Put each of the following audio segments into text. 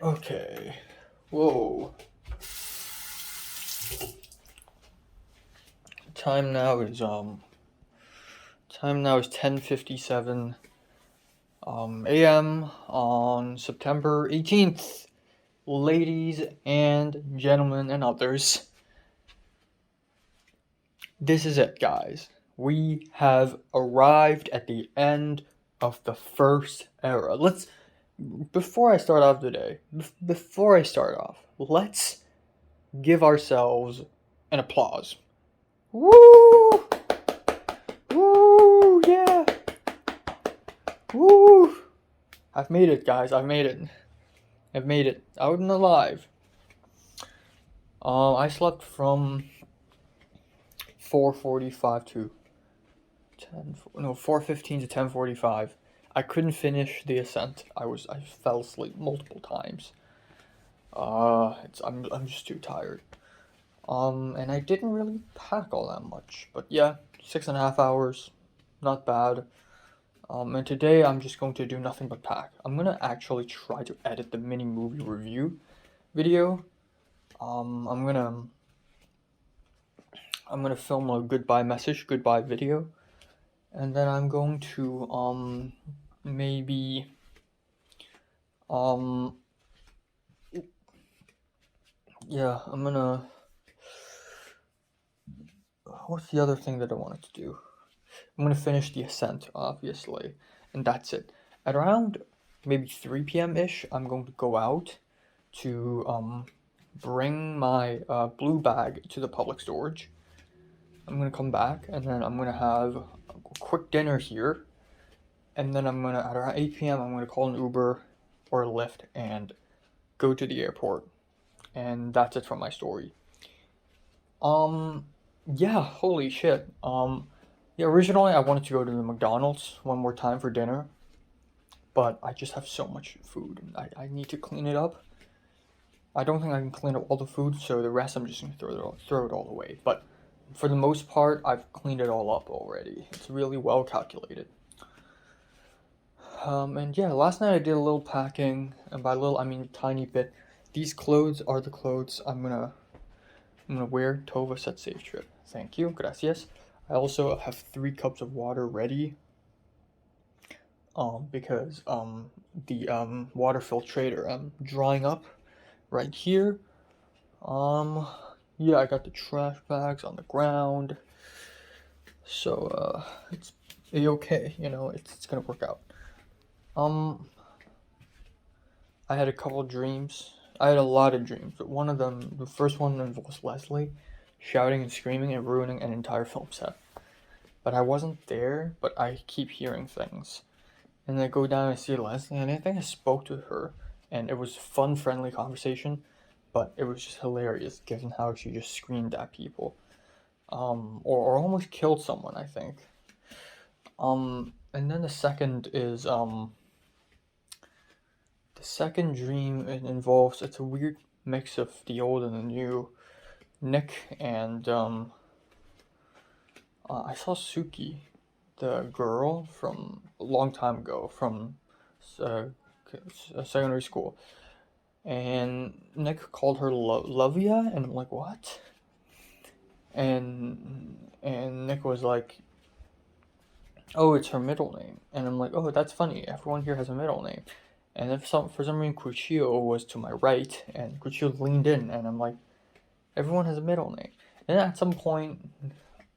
Okay. Whoa. Time now is 10:57 a.m. on September 18th. Ladies and gentlemen and others, this is it, guys. We have arrived at the end of the first era. Before I start off today, let's give ourselves an applause. Woo! Woo! Yeah! Woo! I've made it, guys. I've made it. Out and alive. I slept from 4:45 to 4:15 to 10:45. I couldn't finish the ascent. I fell asleep multiple times. I'm just too tired. And I didn't really pack all that much, but yeah, 6.5 hours, not bad. And today I'm just going to do nothing but pack. I'm gonna actually try to edit the mini movie review video. I'm gonna film a goodbye video, and then I'm going to maybe um yeah, I'm gonna what's the other thing that I wanted to do? I'm gonna finish the ascent, obviously, and that's it. At around maybe 3 p.m. ish, I'm going to go out to bring my blue bag to the public storage. I'm gonna come back and then I'm gonna have a quick dinner here, and then I'm gonna at around 8 p.m. I'm gonna call an Uber or a Lyft and go to the airport, and that's it from my story. Um, yeah, holy shit. Yeah, originally I wanted to go to the McDonald's one more time for dinner, but I just have so much food and I need to clean it up. I don't think I can clean up all the food, so the rest I'm just gonna throw it all away. But for the most part, I've cleaned it all up already. It's really well calculated. And yeah, last night I did a little packing, and by little I mean a tiny bit. These clothes are the clothes I'm gonna wear. Tova said safe trip. Thank you, gracias. I also have 3 cups of water ready. Because the water filtrator drying up right here. Um, yeah, I got the trash bags on the ground, so it's okay. It's gonna work out. Um, I had a couple dreams. I had a lot of dreams, but one of them, the first one involves Leslie shouting and screaming and ruining an entire film set. But I wasn't there, but I keep hearing things. And I go down and see Leslie, and I think I spoke to her, and it was fun, friendly conversation, but it was just hilarious given how she just screamed at people, or almost killed someone, I think. And then the second dream it involves it's a weird mix of the old and the new. Nick and I saw Suki, the girl from a long time ago from uh, secondary school, and Nick called her Lovia, and I'm like, what? And Nick was like, oh, it's her middle name, and I'm like, oh, that's funny. Everyone here has a middle name. And then for some reason, Kuchio was to my right, and Kuchio leaned in, and I'm like, everyone has a middle name. And at some point,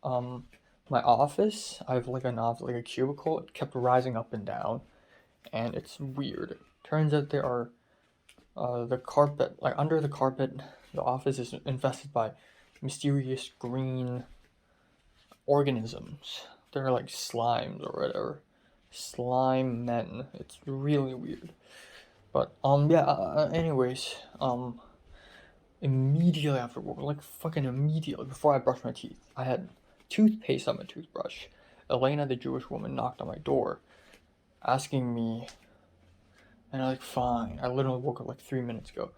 um, my office, I have like like a cubicle. It kept rising up and down, and it's weird. Turns out there are the carpet, like under the carpet, the office is infested by mysterious green organisms. They're like slimes or whatever, slime men. It's really weird. But yeah. Anyways, immediately after work, like fucking immediately before I brushed my teeth, I had toothpaste on my toothbrush. Elena, the Jewish woman, knocked on my door, asking me, and I'm like, fine. I literally woke up like 3 minutes ago,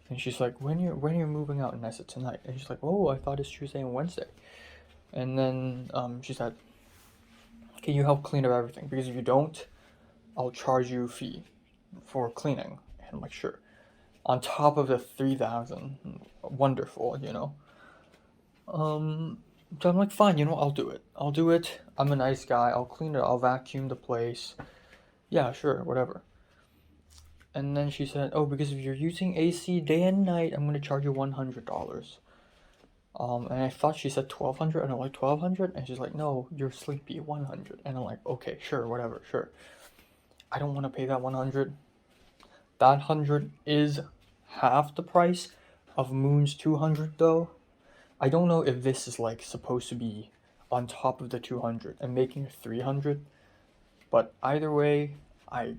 and she's like, when you're moving out, and I said tonight, and she's like, oh, I thought it's Tuesday and Wednesday, and then she said, can you help clean up everything? Because if you don't, I'll charge you a fee for cleaning. And I'm like, sure. on top of the 3,000. Wonderful, you know. So I'm like, fine, you know, I'll do it. I'll do it. I'm a nice guy. I'll clean it. I'll vacuum the place. Yeah, sure, whatever. And then she said, oh, because if you're using AC day and night, I'm gonna charge you $100. And I thought she said 1,200, and I'm like, 1,200? And she's like, no, you're sleepy, 100. And I'm like, okay, sure, whatever, sure. I don't want to pay that 100. That 100 is half the price of Moon's 200, though. I don't know if this is like supposed to be on top of the 200 and making it 300, but either way, I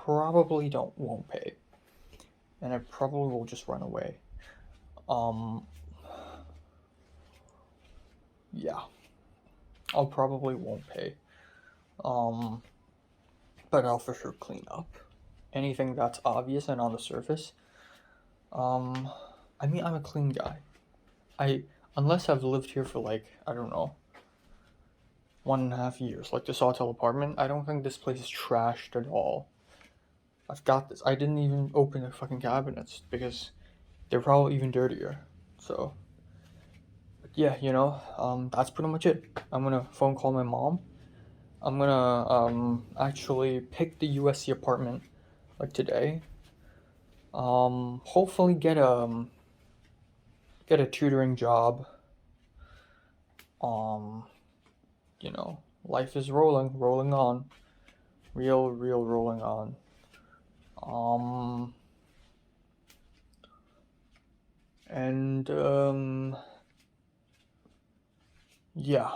probably won't pay, and I probably will just run away. Yeah, I'll probably won't pay. But I'll for sure clean up anything that's obvious and on the surface. I mean, I'm a clean guy. Unless I've lived here for like, I don't know, 1.5 years, like the Sawtell apartment, I don't think this place is trashed at all. I've got this. I didn't even open the fucking cabinets because they're probably even dirtier. So, but yeah, you know, that's pretty much it. I'm gonna phone call my mom. I'm gonna actually pick the USC apartment like today. Hopefully get a tutoring job. You know, life is rolling on. Real rolling on. And yeah.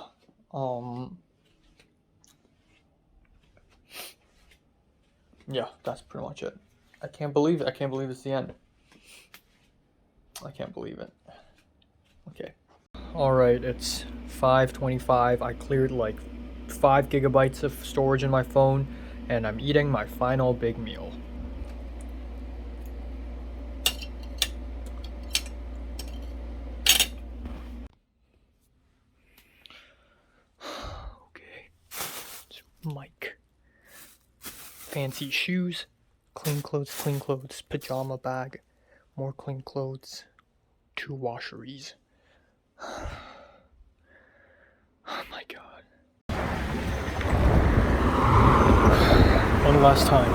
Yeah, that's pretty much it. I can't believe it. I can't believe it's the end. I can't believe it. Okay. Alright, it's 5:25. I cleared like 5 gigabytes of storage in my phone, and I'm eating my final big meal. Okay. So, Mike. Fancy shoes, clean clothes, pajama bag, more clean clothes, 2 washeries. Oh my god. One last time.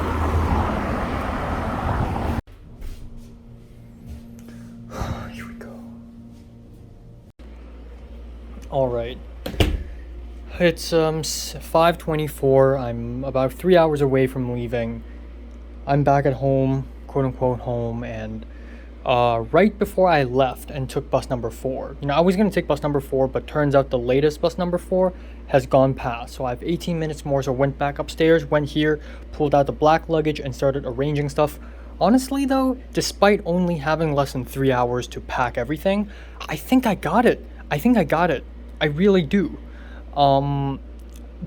Here we go. Alright. It's 5:24. I'm about 3 hours away from leaving. I'm back at home, quote unquote home, and right before I left and took bus number 4. You know, I was gonna take bus number 4, but turns out the latest bus number 4 has gone past. So I have 18 minutes more, so went back upstairs, went here, pulled out the black luggage, and started arranging stuff. Honestly though, despite only having less than 3 hours to pack everything, I think I got it. I really do.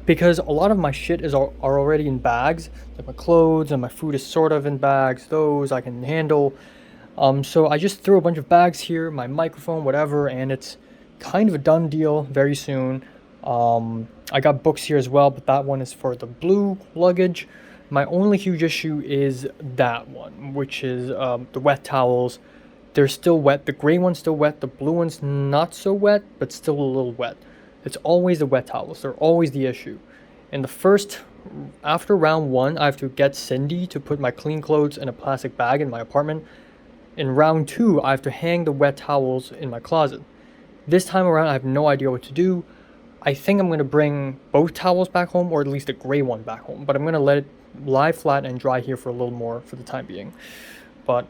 Because a lot of my shit are already in bags, like my clothes and my food is sort of in bags. Those I can handle. So I just threw a bunch of bags here, my microphone, whatever, and it's kind of a done deal very soon. I got books here as well, but that one is for the blue luggage. My only huge issue is that one, which is the wet towels. They're still wet. The gray one's still wet. The blue one's not so wet, but still a little wet. It's always the wet towels. They're always the issue. After round 1, I have to get Cindy to put my clean clothes in a plastic bag in my apartment. In round 2, I have to hang the wet towels in my closet. This time around, I have no idea what to do. I think I'm going to bring both towels back home, or at least the gray one back home. But I'm going to let it lie flat and dry here for a little more for the time being. But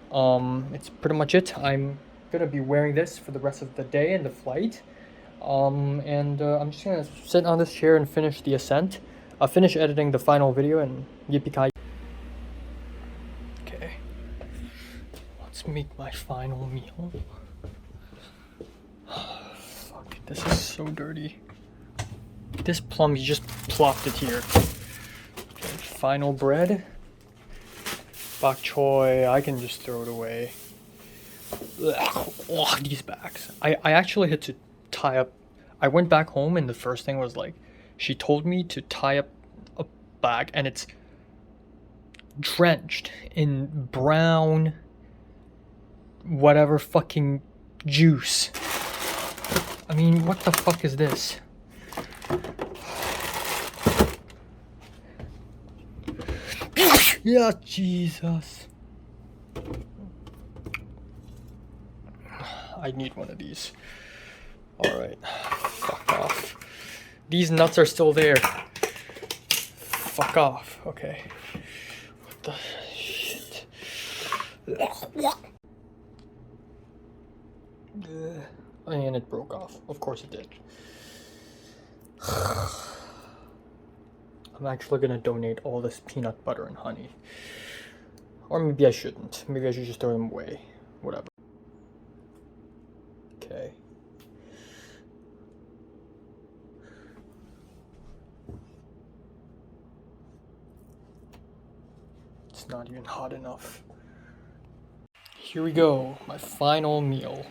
it's pretty much it. I'm going to be wearing this for the rest of the day and the flight. I'm just going to sit on this chair and finish the ascent. I'll finish editing the final video and yippee-ki. Okay. Let's make my final meal. Fuck, this is so dirty. This plum, you just plopped it here. Okay, final bread. Bok choy, I can just throw it away. Ugh, these bags. I actually had to tie up. I went back home and the first thing was like, she told me to tie up a bag and it's drenched in brown whatever fucking juice. I mean, what the fuck is this? Yeah, Jesus. I need one of these. Alright. Fuck off. These nuts are still there. Fuck off. Okay. What the shit? And it broke off. Of course it did. I'm actually gonna donate all this peanut butter and honey. Or maybe I shouldn't. Maybe I should just throw them away. Whatever. Okay. It's not even hot enough. Here we go. My final meal.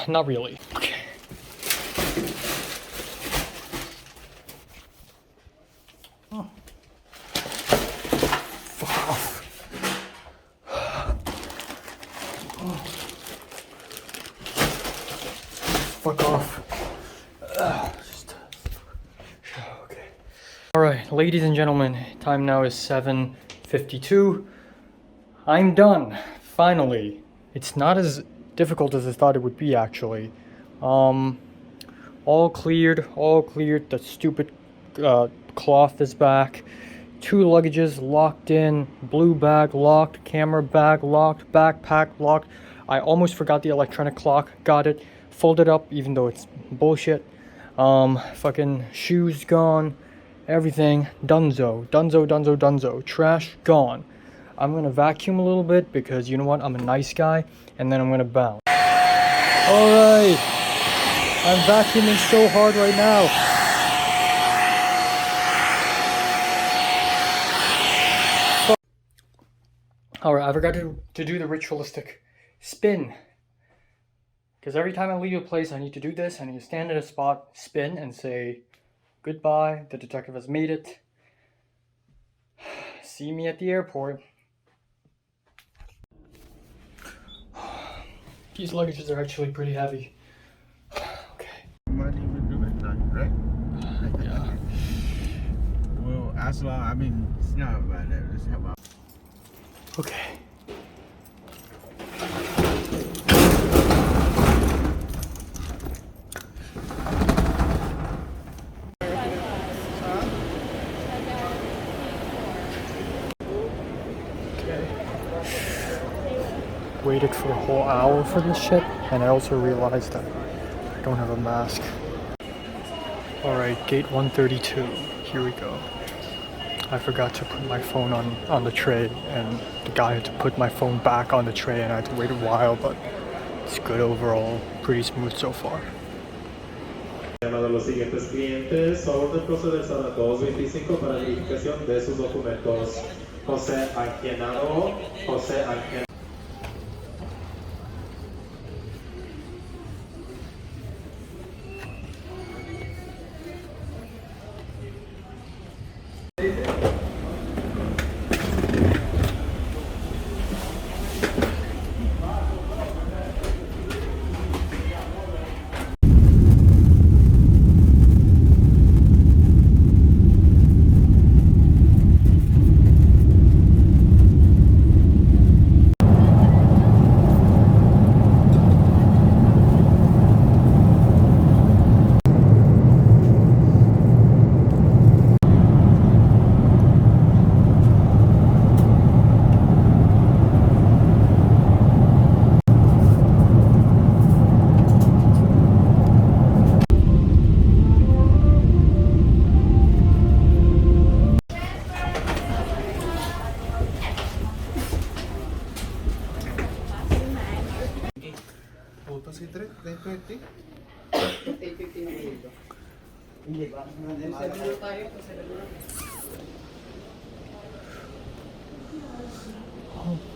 Not really. Okay. Oh. Fuck off. Oh. Fuck off. Okay. Alright, ladies and gentlemen, time now is 7:52. I'm done. Finally. It's not as difficult as I thought it would be, actually. All cleared. The stupid cloth is back. 2 luggages locked in. Blue bag locked. Camera bag locked. Backpack locked. I almost forgot the electronic clock. Got it. Folded up, even though it's bullshit. Fucking shoes gone. Everything. Dunzo. Trash gone. I'm gonna vacuum a little bit because you know what? I'm a nice guy. And then I'm gonna bounce. Alright. I'm vacuuming so hard right now. Alright, I forgot to do the ritualistic spin. Because every time I leave a place, I need to do this. I need to stand at a spot, spin, and say, goodbye, the detective has made it. See me at the airport. These luggages are actually pretty heavy. Okay. Might even do it, right? Yeah. Well, as long, I mean, it's not about that. It's about. Okay. Waited for a whole hour for this shit, and I also realized that I don't have a mask. Alright, gate 132. Here we go. I forgot to put my phone on the tray, and the guy had to put my phone back on the tray, and I had to wait a while, but it's good overall. Pretty smooth so far. Llamado a los siguientes clientes, favor de proceder a las 2:25 para verificación de sus documentos. José Anquenado, José Anquenado.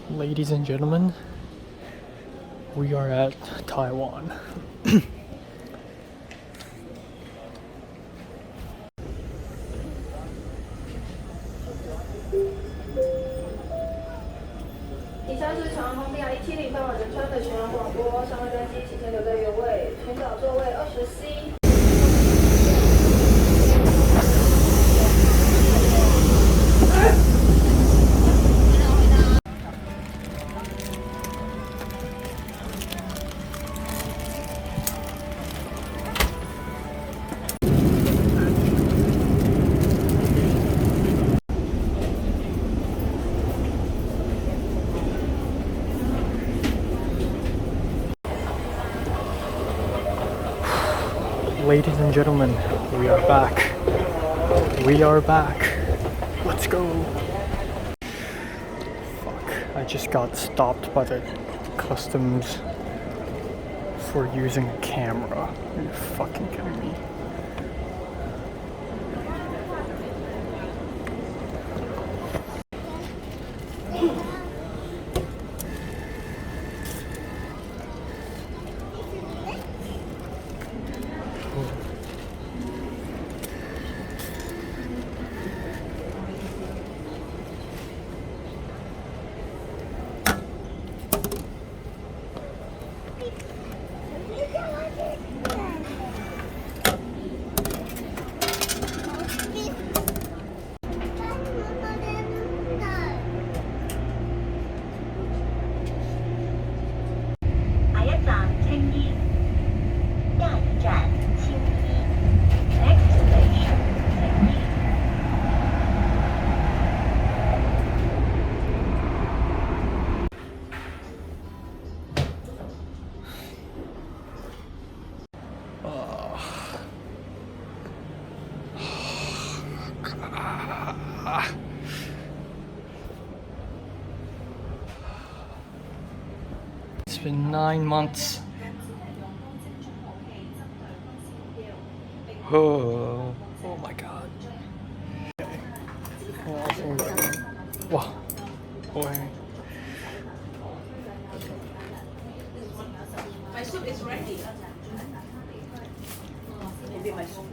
Ladies and gentlemen, we are at Taiwan. 站是长航电170到仁川的全员广播，上个专机请先留在原位，寻找座位20C。Ladies and gentlemen, we are back. We are back. Let's go. Fuck, I just got stopped by the customs for using a camera. Are you fucking kidding me? It's been 9 months. Oh my god. Wow. Boy. My soup is ready. Maybe my soup.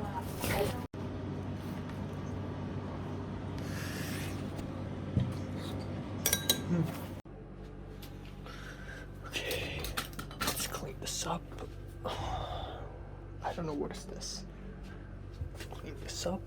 Okay, let's clean this up. I don't know what is this. Clean this up.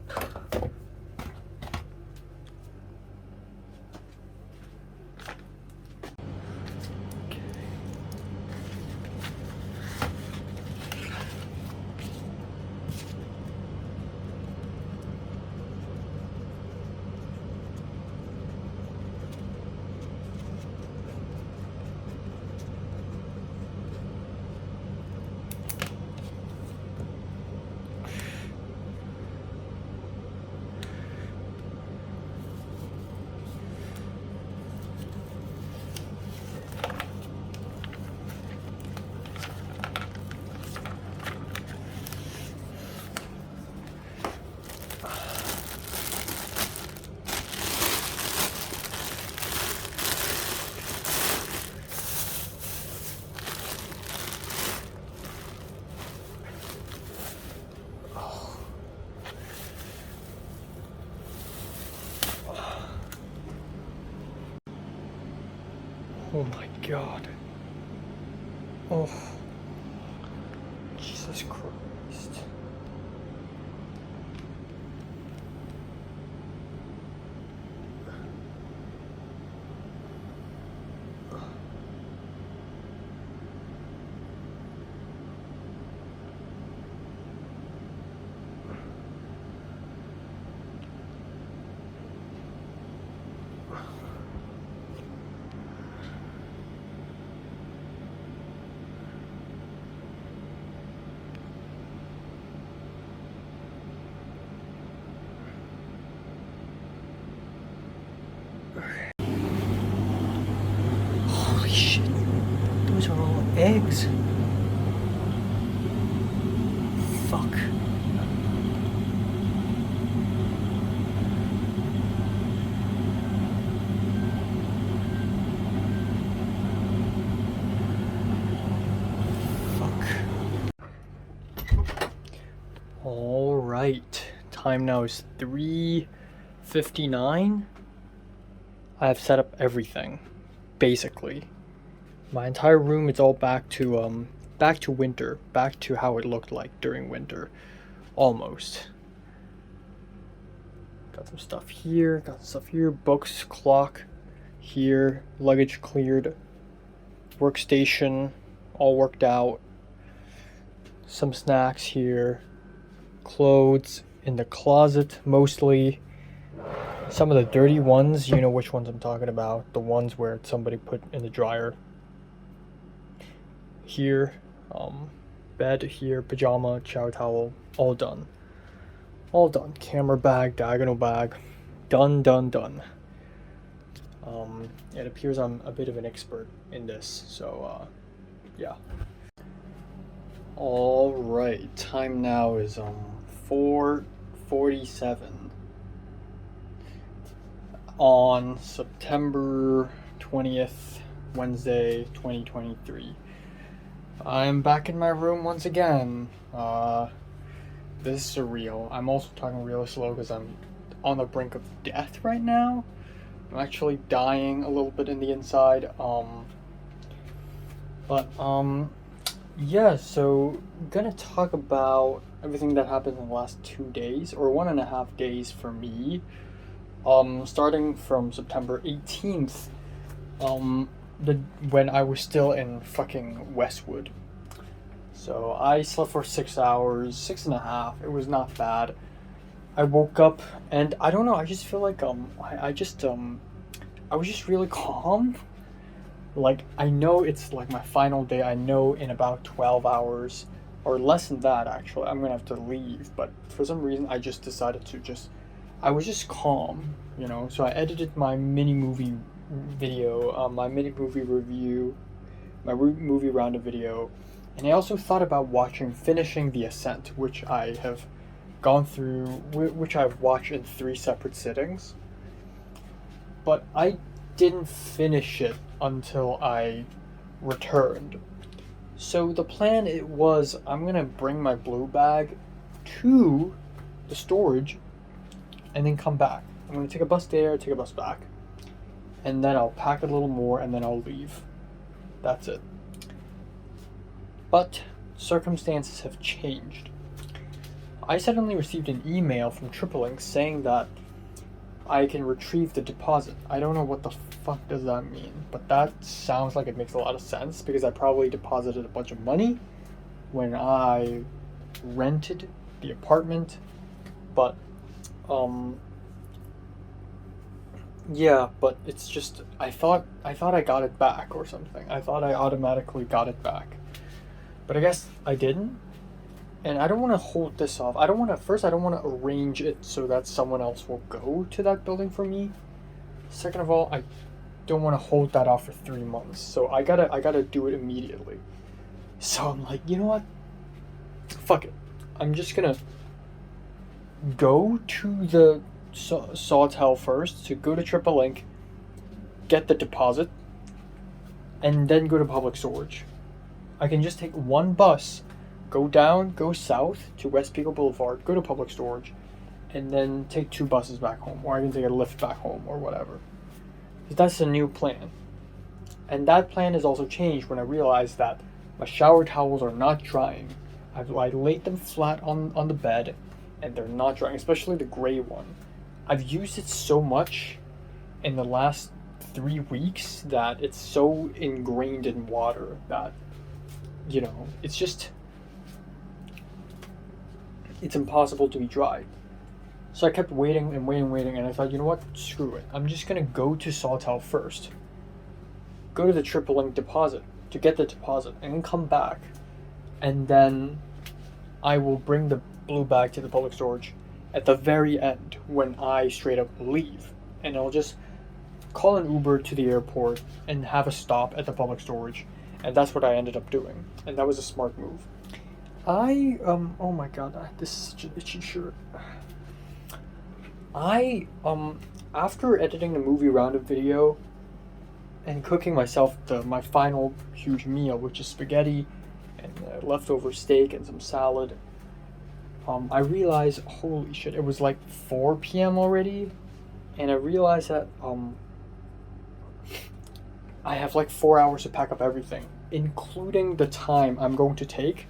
Oh my god. Oh. Jesus Christ. Holy shit. Those are all eggs. Fuck. All right. Time now is 3:59. I have set up everything. basically. My entire room is all back to winter, back to how it looked like during winter, almost. Got some stuff here, books, clock here, luggage cleared, workstation all worked out, some snacks here, clothes in the closet mostly. Some of the dirty ones, you know which ones I'm talking about, the ones where somebody put in the dryer. Here, bed here, pajama, shower towel, all done. All done. Camera bag, diagonal bag, done. It appears I'm a bit of an expert in this, so yeah. All right, time now is 4:47 on September 20th, Wednesday, 2023. I'm back in my room once again. This is surreal. I'm also talking really slow because I'm on the brink of death right now. I'm actually dying a little bit in the inside. Yeah, so I'm gonna talk about everything that happened in the last 2 days, or 1.5 days for me. Starting from September 18th, when I was still in fucking Westwood. So I slept for 6 hours, 6.5. It was not bad. I woke up and I don't know. I just feel like I was just really calm. Like, I know it's like my final day. I know in about 12 hours or less than that, actually, I'm gonna have to leave. But for some reason, I just decided to I was just calm, you know. So I edited my mini movie video, my mini movie review, my movie roundup video, and I also thought about finishing The Ascent, which I have gone through, which I've watched in 3 separate sittings. But I didn't finish it until I returned. So the plan was I'm gonna bring my blue bag to the storage and then come back. I'm gonna take a bus there, take a bus back, and then I'll pack a little more and then I'll leave. That's it. But circumstances have changed. I suddenly received an email from TripleLink saying that I can retrieve the deposit. I don't know what the fuck does that mean, but that sounds like it makes a lot of sense because I probably deposited a bunch of money when I rented the apartment. But yeah, but it's just I thought I got it back or something. I thought I automatically got it back. But I guess I didn't. And I don't want to hold this off. I don't want to arrange it so that someone else will go to that building for me. Second of all, I don't want to hold that off for 3 months. So I gotta do it immediately. So I'm like, you know what? Fuck it. I'm just gonna go to the Sawtell first, to go to TripleLink, get the deposit, and then go to public storage. I can just take one bus, go south to West Pico Boulevard, go to public storage, and then take 2 buses back home, or I can take a lift back home, or whatever. Because that's the new plan. And that plan has also changed when I realized that my shower towels are not drying. I laid them flat on the bed, and they're not drying, especially the gray one. I've used it so much in the last 3 weeks that it's so ingrained in water that, you know, it's impossible to be dry. So I kept waiting, and I thought, you know what, screw it. I'm just gonna go to Sawtell first. Go to the TripleLink deposit to get the deposit, and then come back. And then I will bring the blue bag to the public storage at the very end when I straight up leave. And I'll just call an Uber to the airport and have a stop at the public storage. And that's what I ended up doing. And that was a smart move. Oh my god, this is such an itchy shirt. After editing the movie roundup video and cooking myself my final huge meal, which is spaghetti and leftover steak and some salad, I realized, holy shit, it was like 4 p.m. already, and I realized that I have like 4 hours to pack up everything, including the time I'm going to take.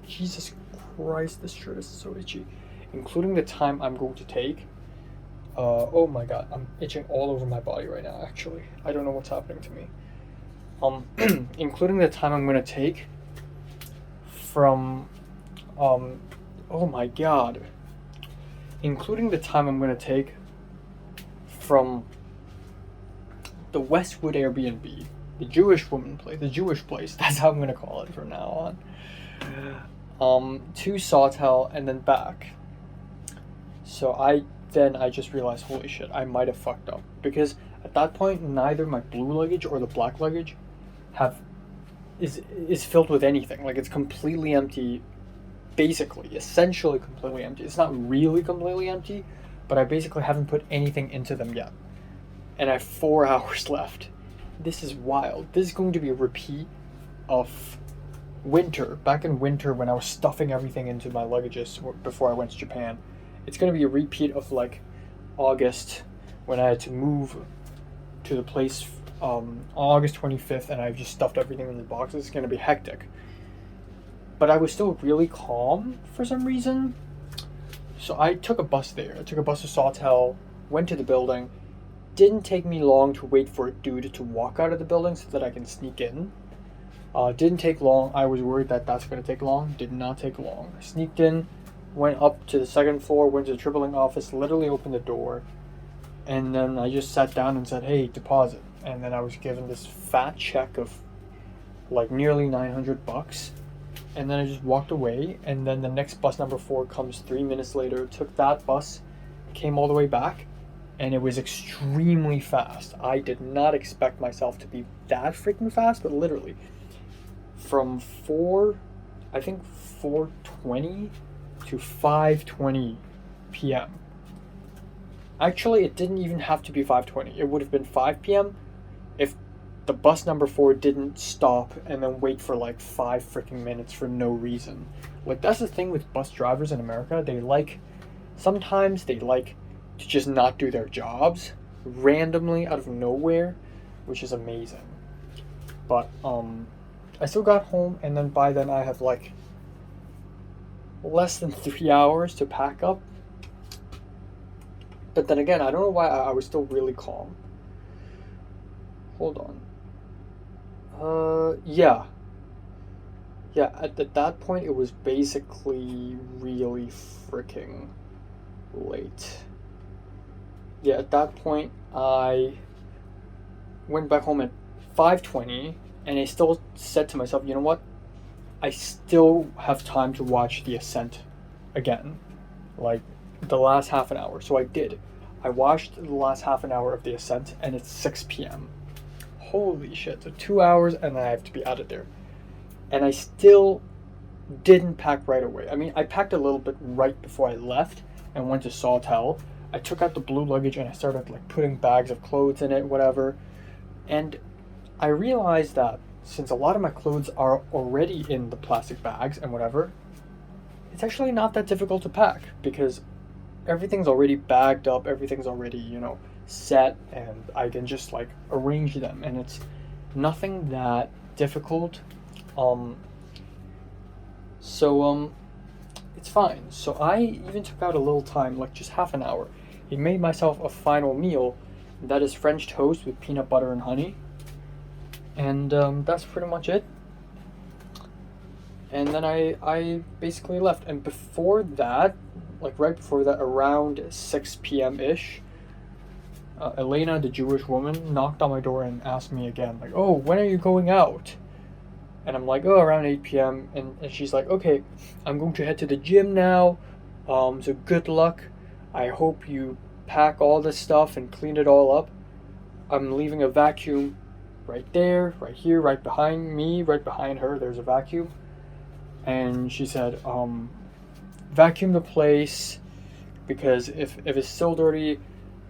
Jesus Christ, this shirt is so itchy. Including the time I'm going to take. Oh my god, I'm itching all over my body right now, actually. I don't know what's happening to me. Including the time I'm going to take from, oh my god. Including the time I'm going to take from the Westwood Airbnb, the Jewish woman place, the Jewish place, that's how I'm going to call it from now on, to Sawtell and then back. So I just realized, holy shit, I might have fucked up. Because at that point, neither my blue luggage or the black luggage is filled with anything. Like, it's completely empty, basically, essentially completely empty. It's not really completely empty, but I basically haven't put anything into them yet. And I have 4 hours left. This is wild. This is going to be a repeat of winter. Back in winter when I was stuffing everything into my luggages before I went to Japan. It's going to be a repeat of like August when I had to move to the place on August 25th and I've just stuffed everything in the boxes. It's going to be hectic. But I was still really calm for some reason. So I took a bus there. I took a bus to Sawtell, went to the building. Didn't take me long to wait for a dude to walk out of the building so that I can sneak in. Didn't take long. I was worried that that's going to take long. Did not take long. I sneaked in. Went up to the second floor, went to the TripleLink office, literally opened the door, and then I just sat down and said, hey, deposit. And then I was given this fat check of like nearly $900. And then I just walked away, and then the next bus number 4 comes 3 minutes later, took that bus, came all the way back, and it was extremely fast. I did not expect myself to be that freaking fast, but literally from 4:20 to 5:20 p.m. Actually, it didn't even have to be 5:20. It would have been 5 p.m. if the bus number 4 didn't stop and then wait for like 5 freaking minutes for no reason. Like, that's the thing with bus drivers in America. Sometimes they like to just not do their jobs randomly out of nowhere, which is amazing. But I still got home, and then by then I have like less than 3 hours to pack up. But then again, I don't know why I was still really calm. Hold on. Yeah, at that point it was basically really freaking late. Yeah, at that point I went back home at 5:20, and I still said to myself, you know what? I still have time to watch The Ascent again, like the last half an hour. So I did. I watched the last half an hour of The Ascent, and it's 6 p.m. Holy shit, so 2 hours and then I have to be out of there. And I still didn't pack right away. I mean, I packed a little bit right before I left and went to Sawtell. I took out the blue luggage and I started like putting bags of clothes in it, whatever. And I realized that since a lot of my clothes are already in the plastic bags and whatever, it's actually not that difficult to pack because everything's already bagged up, everything's already, set, and I can just like arrange them, and it's nothing that difficult. It's fine. So I even took out a little time, like just half an hour. I made myself a final meal, and that is French toast with peanut butter and honey. And that's pretty much it. And then I basically left. And before that, like right before that, around 6 p.m. ish, Elena, the Jewish woman, knocked on my door and asked me again, like, oh, when are you going out? And I'm like, oh, around 8 p.m. And she's like, okay, I'm going to head to the gym now. So good luck. I hope you pack all this stuff and clean it all up. I'm leaving a vacuum right there, right here, right behind me, right behind her. There's a vacuum. And she said, vacuum the place, because if it's still dirty,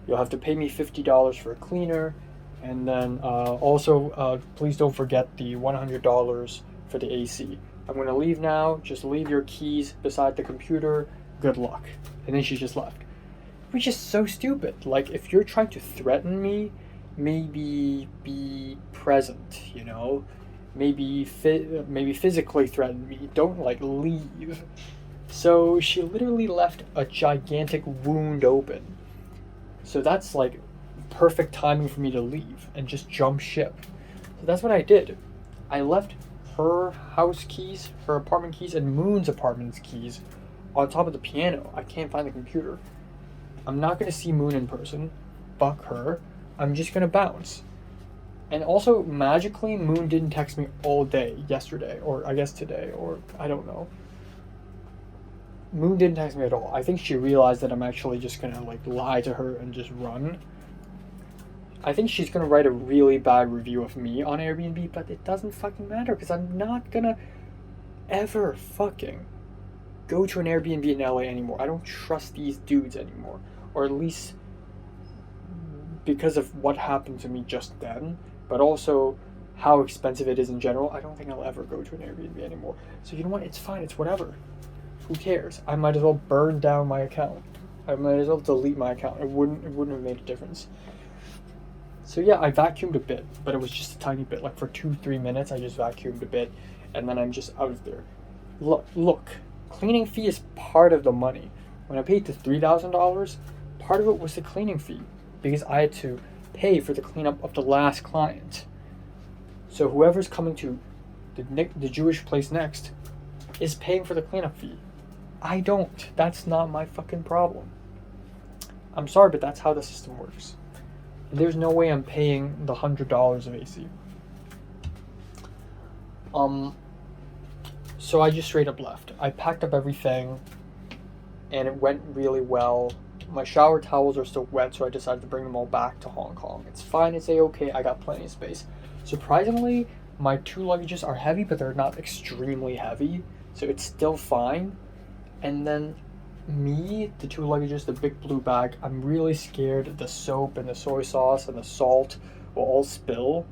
you'll have to pay me $50 for a cleaner. And then also, please don't forget the $100 for the AC. I'm going to leave now. Just leave your keys beside the computer. Good luck. And then she just left. Which is so stupid. Like, if you're trying to threaten me, maybe be present, you know? Maybe physically threaten me. Don't like leave. So she literally left a gigantic wound open. So that's like perfect timing for me to leave and just jump ship. So that's what I did. I left her house keys, her apartment keys, and Moon's apartment's keys on top of the piano. I can't find the computer. I'm not gonna see Moon in person. Fuck her. I'm just gonna bounce. And also, magically, Moon didn't text me all day yesterday, or I guess today, or I don't know. Moon didn't text me at all. I think she realized that I'm actually just gonna like lie to her and just run. I think she's gonna write a really bad review of me on Airbnb, but it doesn't fucking matter because I'm not gonna ever fucking go to an Airbnb in LA anymore. I don't trust these dudes anymore, or at least because of what happened to me just then, but also how expensive it is in general. I don't think I'll ever go to an Airbnb anymore. So you know what? It's fine. It's whatever. Who cares? I might as well burn down my account. I might as well delete my account. It wouldn't have made a difference. So yeah, I vacuumed a bit, but it was just a tiny bit. Like for 2-3 minutes, I just vacuumed a bit, and then I'm just out of there. Look, cleaning fee is part of the money. When I paid the $3,000, part of it was the cleaning fee, because I had to pay for the cleanup of the last client. So whoever's coming to the Jewish place next is paying for the cleanup fee. I don't. That's not my fucking problem. I'm sorry, but that's how the system works. And there's no way I'm paying the $100 of AC. So I just straight up left. I packed up everything, and it went really well. My shower towels are still wet, so I decided to bring them all back to Hong Kong. It's fine, it's a-okay, I got plenty of space. Surprisingly, my 2 luggages are heavy, but they're not extremely heavy, so it's still fine. And then me, the 2 luggages, the big blue bag, I'm really scared the soap and the soy sauce and the salt will all spill.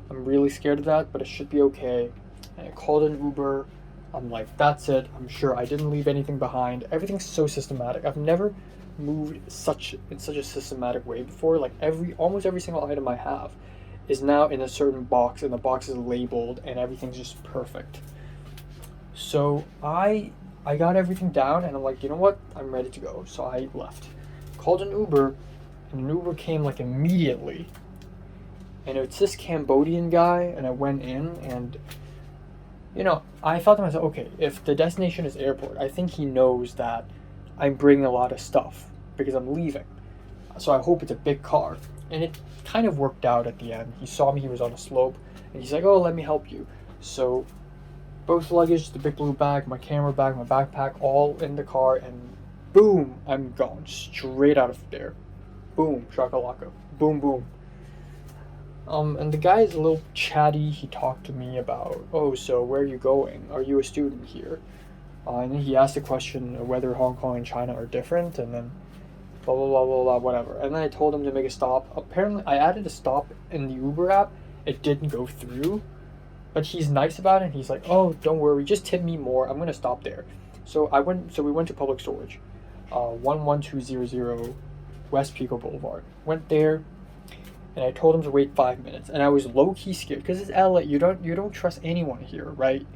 I'm really scared of that, but it should be okay. And I called an Uber. I'm like, that's it. I'm sure I didn't leave anything behind. Everything's so systematic. I've never moved in such a systematic way before. Like almost every single item I have is now in a certain box, and the box is labeled, and everything's just perfect. So I got everything down, and I'm like, you know what? I'm ready to go. So I left. Called an Uber, and an Uber came like immediately. And it's this Cambodian guy, and I went in, and you know, I thought to myself, okay, if the destination is airport, I think he knows that I'm bringing a lot of stuff because I'm leaving. So I hope it's a big car. And it kind of worked out at the end. He saw me, he was on a slope, and he's like, oh, let me help you. So both luggage, the big blue bag, my camera bag, my backpack, all in the car, and boom, I'm gone. Straight out of there. Boom, shakalaka. Boom, boom. And the guy is a little chatty. He talked to me about, oh, so where are you going? Are you a student here? And then he asked the question whether Hong Kong and China are different, and then blah, blah, blah, blah, blah, whatever. And then I told him to make a stop. Apparently, I added a stop in the Uber app. It didn't go through, but he's nice about it. And he's like, oh, don't worry, just tip me more. I'm going to stop there. So we went to Public Storage, 11200 West Pico Boulevard. Went there. And I told him to wait 5 minutes, and I was low-key scared because it's LA. You don't trust anyone here, right?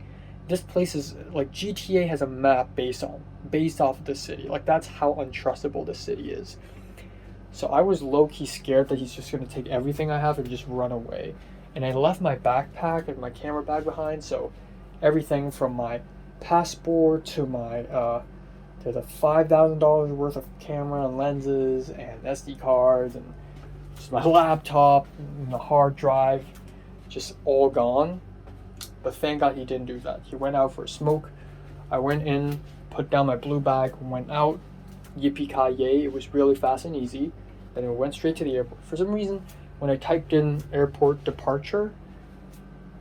This place is like GTA has a map based off of the city. Like that's how untrustable the city is. So I was low-key scared that he's just gonna take everything I have and just run away. And I left my backpack and my camera bag behind, so everything from my passport to my to the $5,000 worth of camera and lenses and SD cards and just my laptop and the hard drive, just all gone. But thank God he didn't do that. He went out for a smoke. I went in, put down my blue bag, went out. Yippee-ki-yay. It was really fast and easy. Then it went straight to the airport. For some reason, when I typed in airport departure,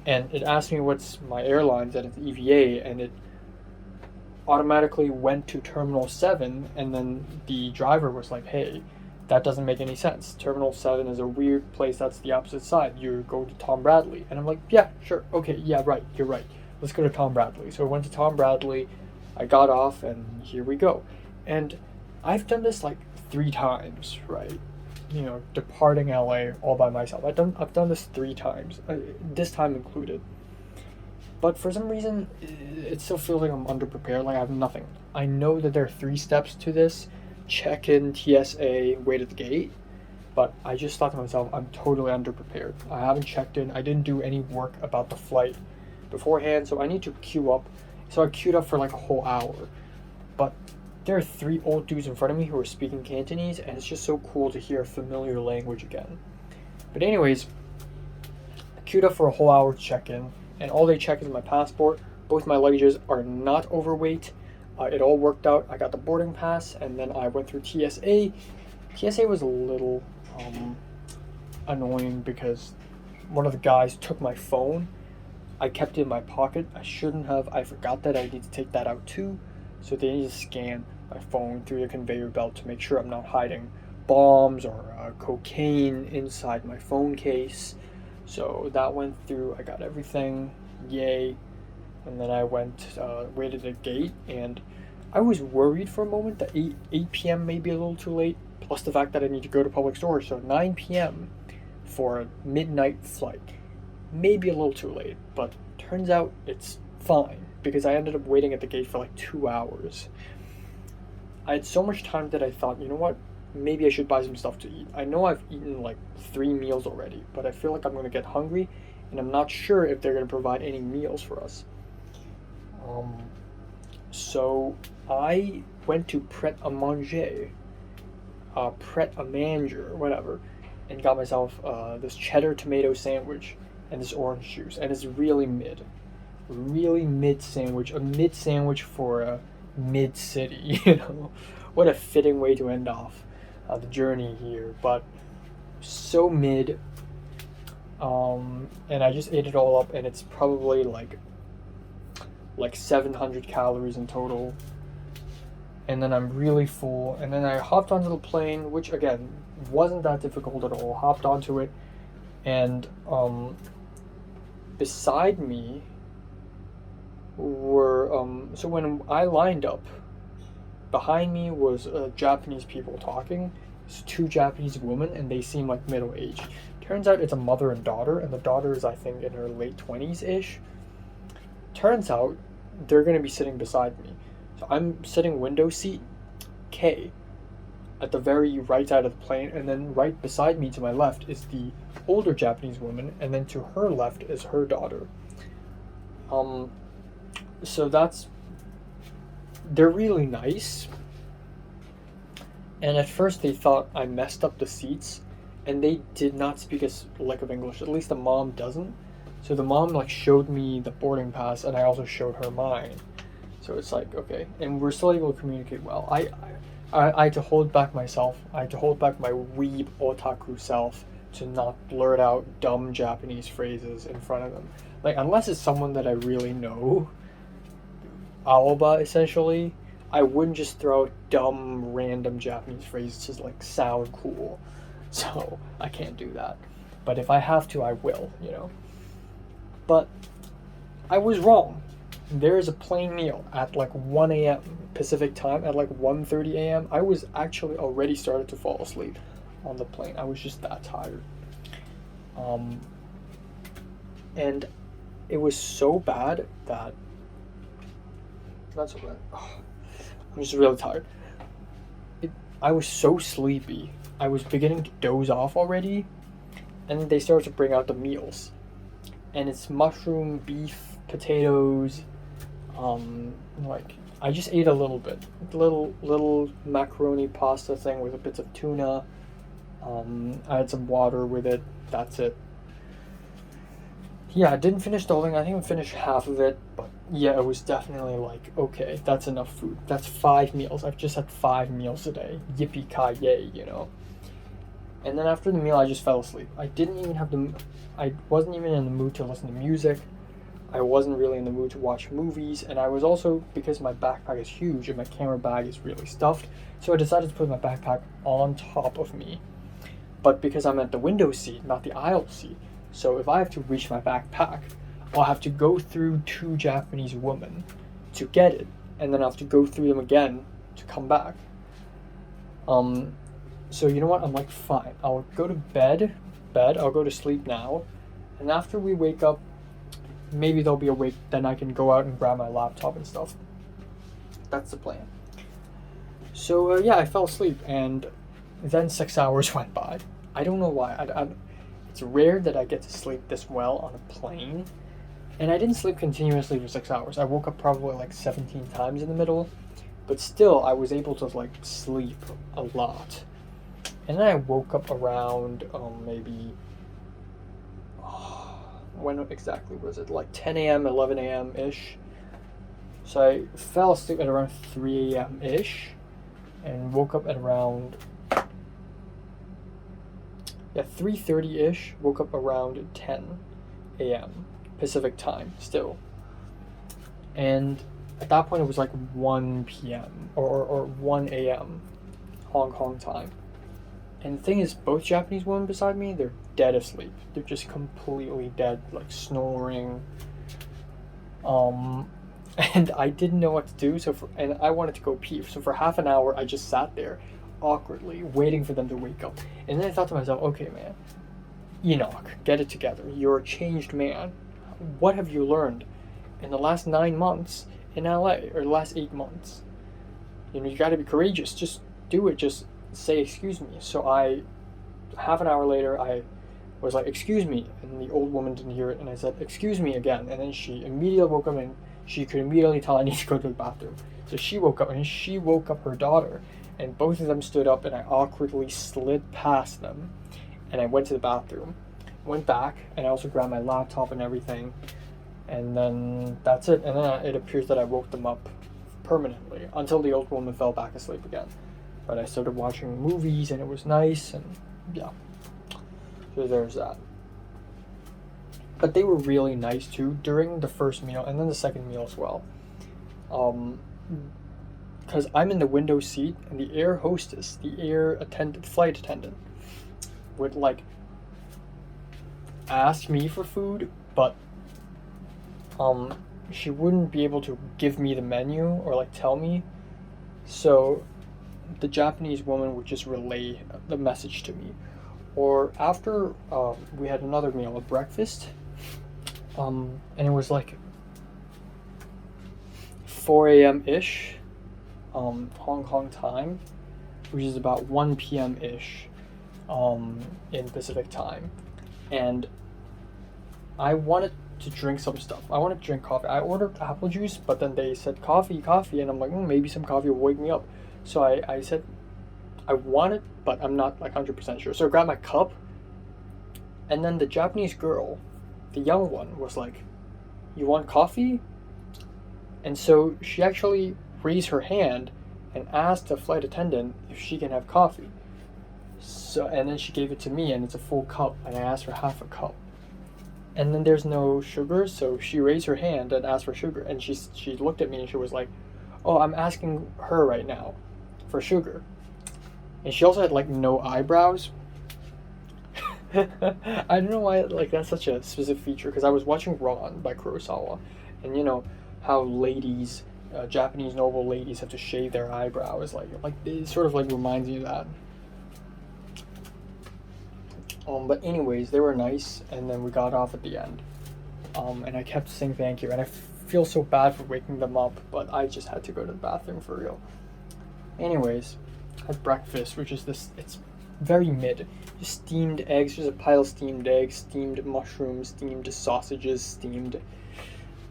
and it asked me what's my airlines, and it's EVA, and it automatically went to Terminal 7, and then the driver was like, hey, that doesn't make any sense. Terminal 7 is a weird place. That's the opposite side. You're going to Tom Bradley. And I'm like, yeah, sure. Okay, yeah, right. You're right. Let's go to Tom Bradley. So I went to Tom Bradley. I got off, and here we go. And I've done this like 3 times, right? departing LA all by myself. I've done this 3 times, this time included. But for some reason, it still feels like I'm underprepared. Like I have nothing. I know that there are 3 steps to this: check-in, TSA, wait at the gate. But I just thought to myself, I'm totally underprepared. I haven't checked in. I didn't do any work about the flight beforehand, so I need to queue up. So I queued up for like a whole hour. But there are 3 old dudes in front of me who are speaking Cantonese, and it's just so cool to hear a familiar language again. But anyways, I queued up for a whole hour to check in, and all they check is my passport. Both my luggages are not overweight. It all worked out. I got the boarding pass, and then I went through TSA. TSA was a little annoying because one of the guys took my phone. I kept it in my pocket. I shouldn't have. I forgot that I need to take that out too. So they need to scan my phone through the conveyor belt to make sure I'm not hiding bombs or cocaine inside my phone case. So that went through. I got everything. Yay. And then I waited at the gate, and I was worried for a moment that 8 p.m. may be a little too late, plus the fact that I need to go to public storage. So 9 p.m. for a midnight flight may be a little too late, but turns out it's fine because I ended up waiting at the gate for like 2 hours. I had so much time that I thought, you know what, maybe I should buy some stuff to eat. I know I've eaten like 3 meals already, but I feel like I'm going to get hungry, and I'm not sure if they're going to provide any meals for us. So I went to Pret a Manger, whatever, and got myself this cheddar tomato sandwich and this orange juice, and it's really mid sandwich, a mid sandwich for a mid city. What a fitting way to end off the journey here, but so mid. And I just ate it all up, and it's probably like 700 calories in total. And then I'm really full, and then I hopped onto the plane, which again wasn't that difficult at all. Hopped onto it, and beside me were so when I lined up, behind me was Japanese people talking. It's 2 Japanese women, and they seem like middle aged. Turns out it's a mother and daughter, and the daughter is, I think, in her late 20s ish. Turns out they're going to be sitting beside me. So I'm sitting window seat K at the very right side of the plane, and then right beside me to my left is the older Japanese woman, and then to her left is her daughter. So they're really nice. And at first they thought I messed up the seats, and they did not speak a lick of English. At least the mom doesn't. So the mom showed me the boarding pass, and I also showed her mine. So it's like, okay, and we're still able to communicate well. I had to hold back myself. I had to hold back my weeb otaku self to not blurt out dumb Japanese phrases in front of them. Like, unless it's someone that I really know, aoba essentially, I wouldn't just throw out dumb random Japanese phrases to sound cool. So I can't do that. But if I have to, I will, But I was wrong. There is a plane meal at 1 a.m. Pacific time. At 1:30 a.m. I was actually already started to fall asleep on the plane. I was just that tired. And it was so bad that that's so bad. I'm just really tired. I was so sleepy. I was beginning to doze off already, and then they started to bring out the meals. And it's mushroom, beef, potatoes, I just ate a little bit. Little macaroni pasta thing with bits of tuna. I had some water with it. That's it. Yeah, I didn't finish the whole thing. I think I finished half of it, but yeah, it was definitely okay, that's enough food. That's 5 meals. I've just had 5 meals a day. Yippee-ki-yay, And then after the meal, I just fell asleep. I wasn't even in the mood to listen to music. I wasn't really in the mood to watch movies, and I was also, because my backpack is huge and my camera bag is really stuffed, so I decided to put my backpack on top of me. But because I'm at the window seat, not the aisle seat, so if I have to reach my backpack, I'll have to go through 2 Japanese women to get it, and then I'll have to go through them again to come back. So you know what? I'm like, fine. I'll go to bed. I'll go to sleep now. And after we wake up, maybe they'll be awake. Then I can go out and grab my laptop and stuff. That's the plan. So yeah, I fell asleep, and then 6 hours went by. I don't know why. It's rare that I get to sleep this well on a plane. And I didn't sleep continuously for 6 hours. I woke up probably like 17 times in the middle. But still, I was able to like sleep a lot. And then I woke up around maybe, when exactly was it? Like 10 a.m., 11 a.m. ish. So I fell asleep at around 3 a.m. ish, and woke up at around 3:30 ish. Woke up around 10 a.m. Pacific time still. And at that point it was like 1 p.m. or 1 a.m. Hong Kong time. And the thing is, both Japanese women beside me, they're dead asleep. They're just completely dead, like snoring. And I didn't know what to do, and I wanted to go pee. So for half an hour, I just sat there, awkwardly, waiting for them to wake up. And then I thought to myself, okay, man, Enoch, get it together. You're a changed man. What have you learned in the last 9 months in LA, or the last 8 months? You know, you gotta be courageous. Just do it. Just say excuse me. So half an hour later, I was like, excuse me, and the old woman didn't hear it, and I said, excuse me again, and then she immediately woke up, and she could immediately tell I need to go to the bathroom. So she woke up, and she woke up her daughter, and both of them stood up, and I awkwardly slid past them, and I went to the bathroom, went back, and I also grabbed my laptop and everything, and then that's it. And then it appears that I woke them up permanently until the old woman fell back asleep again. But I started watching movies, and it was nice, and yeah. So there's that. But they were really nice too during the first meal, and then the second meal as well. Because I'm in the window seat, and the air hostess, flight attendant, would like ask me for food, but she wouldn't be able to give me the menu or like tell me. So the Japanese woman would just relay the message to me. Or after we had another meal, a breakfast, and it was like 4 a.m. ish, Hong Kong time, which is about 1 p.m. ish in Pacific time. And I wanted to drink some stuff. I wanted to drink coffee. I ordered apple juice, but then they said coffee, and I'm like, maybe some coffee will wake me up. So I said I want it, but I'm not like 100% sure. So I grabbed my cup, and then the Japanese girl, the young one, was like, you want coffee? And so she actually raised her hand and asked the flight attendant if she can have coffee. So, and then she gave it to me, and it's a full cup, and I asked for half a cup. And then there's no sugar, so she raised her hand and asked for sugar, and she looked at me and she was like, oh, I'm asking her right now for sugar. And she also had like no eyebrows. I don't know why like that's such a specific feature, because I was watching Ron by Kurosawa, and you know how ladies, Japanese noble ladies, have to shave their eyebrows. Like it sort of like reminds me of that. But anyways, they were nice, and then we got off at the end. And I kept saying thank you, and I feel so bad for waking them up, but I just had to go to the bathroom for real. Anyways, I had breakfast, which is this, it's very mid. Just steamed eggs, just a pile of steamed eggs, steamed mushrooms, steamed sausages, steamed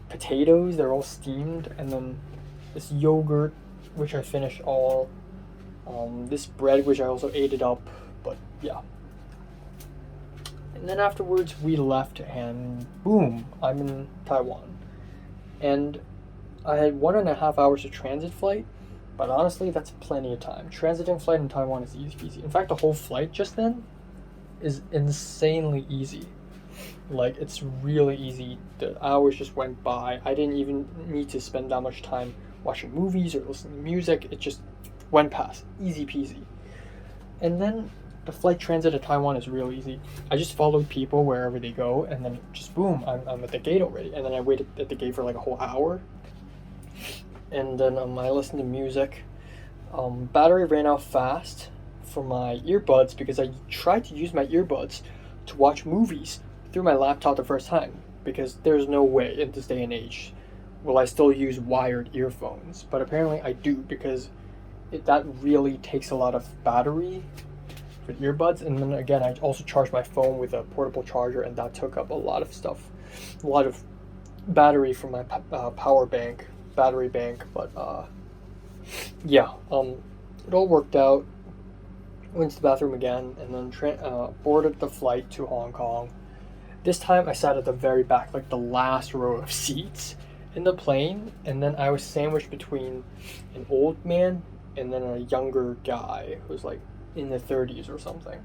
potatoes, they're all steamed, and then this yogurt, which I finished all. This bread, which I also ate it up, but yeah. And then afterwards we left, and boom, I'm in Taiwan. And I had 1.5 hours of transit flight, but honestly that's plenty of time. Transiting flight in Taiwan is easy peasy. In fact, the whole flight just then is insanely easy. Like, it's really easy. The hours just went by. I didn't even need to spend that much time watching movies or listening to music. It just went past. Easy peasy. And then the flight transit to Taiwan is real easy. I just followed people wherever they go, and then just boom, I'm at the gate already. And then I waited at the gate for like a whole hour. And then I listened to music. Battery ran out fast for my earbuds because I tried to use my earbuds to watch movies through my laptop the first time, because there's no way in this day and age will I still use wired earphones. But apparently I do, because that really takes a lot of battery for earbuds. And then again, I also charge my phone with a portable charger, and that took up a lot of stuff, a lot of battery from my battery bank. But yeah, it all worked out. Went to the bathroom again, and then boarded the flight to Hong Kong. This time I sat at the very back, like the last row of seats in the plane, and then I was sandwiched between an old man and then a younger guy who's like in the 30s or something.